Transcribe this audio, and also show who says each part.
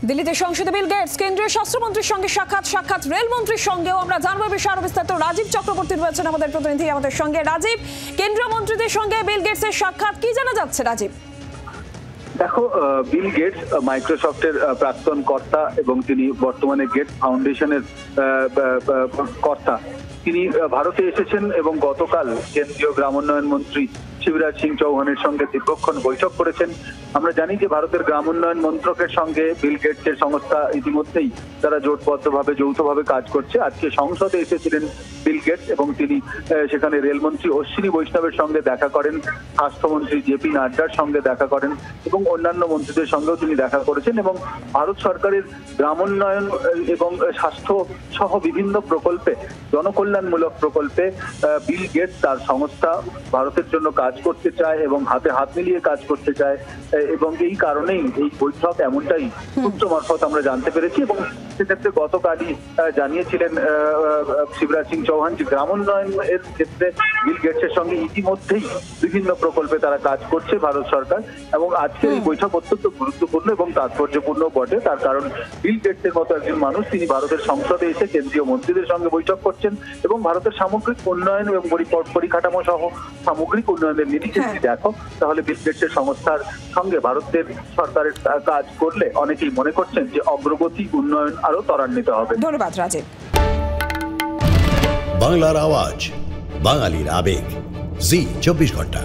Speaker 1: দিল্লিতে সংসদে Bill Gates কেন্দ্রীয় স্বাস্থ্যমন্ত্রীর সঙ্গে সাক্ষাৎ রেলমন্ত্রীর সঙ্গেও আমরা জানবো বিষয়ে আরো বিস্তারিত। রাজীব চক্রবর্তী রয়েছেন আমাদের প্রতিনিধি আমাদের সঙ্গে। রাজীব, কেন্দ্রীয় মন্ত্রীদের সঙ্গে বিল গেটসের সাক্ষাৎ, কি জানা যাচ্ছে রাজীব?
Speaker 2: দেখো, বিল গেটস মাইক্রোসফটের প্রাক্তন কর্তা এবং তিনি বর্তমানে গেটস ফাউন্ডেশনের কর্তা। তিনি ভারতে এসেছেন এবং গতকাল কেন্দ্রীয় গ্রামোন্নয়ন মন্ত্রী শিবরাজ সিং চৌহানের সঙ্গে দীর্ঘক্ষণ বৈঠক করেছেন। আমরা জানি যে ভারতের গ্রামোন্নয়ন মন্ত্রকের সঙ্গে বিল গেটসের সংস্থা ইতিমধ্যেই তারা জোটবদ্ধভাবে যৌথভাবে কাজ করছে। আজকে সংসদে এসেছিলেন বিল গেটস এবং তিনি সেখানে রেলমন্ত্রী অশ্বিনী বৈষ্ণবের সঙ্গে দেখা করেন, স্বাস্থ্যমন্ত্রী জেপি নাড্ডার সঙ্গে দেখা করেন এবং অন্যান্য মন্ত্রীদের সঙ্গেও তিনি দেখা করেছেন। এবং ভারত সরকারের গ্রামোন্নয়ন এবং স্বাস্থ্য সহ বিভিন্ন প্রকল্পে, জনকল্যাণমূলক প্রকল্পে বিল গেটস তার সংস্থা ভারতের জন্য কাজ করতে চায় এবং হাতে হাত মিলিয়ে কাজ করতে চায়। এবং এই কারণেই এই বৈঠক এমনটাই সূত্র মারফত আমরা জানতে পেরেছি। এবং সেক্ষেত্রে গতকালই জানিয়েছিলেন শিবরাজ সিং চৌহান যে গ্রামোন্নয়নের ক্ষেত্রে বিল গেটসের সঙ্গে ইতিমধ্যেই বিভিন্ন প্রকল্পে তারা কাজ করছে ভারত সরকার। এবং আজকের এই বৈঠক অত্যন্ত গুরুত্বপূর্ণ এবং তাৎপর্যপূর্ণ বটে। তার কারণ বিল গেটসের মতো একজন মানুষ তিনি ভারতের সংসদে এসে কেন্দ্রীয় মন্ত্রীদের সঙ্গে বৈঠক করছেন এবং ভারতের সামগ্রিক উন্নয়ন এবং পরিকাঠামো সহ সামগ্রিক উন্নয়নের নীতিকে যদি দেখো তাহলে বিল গেটসের সংস্থার সঙ্গে ভারতের সরকারের কাজ করলে অনেকেই মনে করছেন যে অগ্রগতি উন্নয়ন আরো ত্বরান্বিত হবে।
Speaker 1: ধন্যবাদ রাজীব।
Speaker 3: বাংলার আওয়াজ, বাঙালির আবেগ, জি 24 ঘন্টা।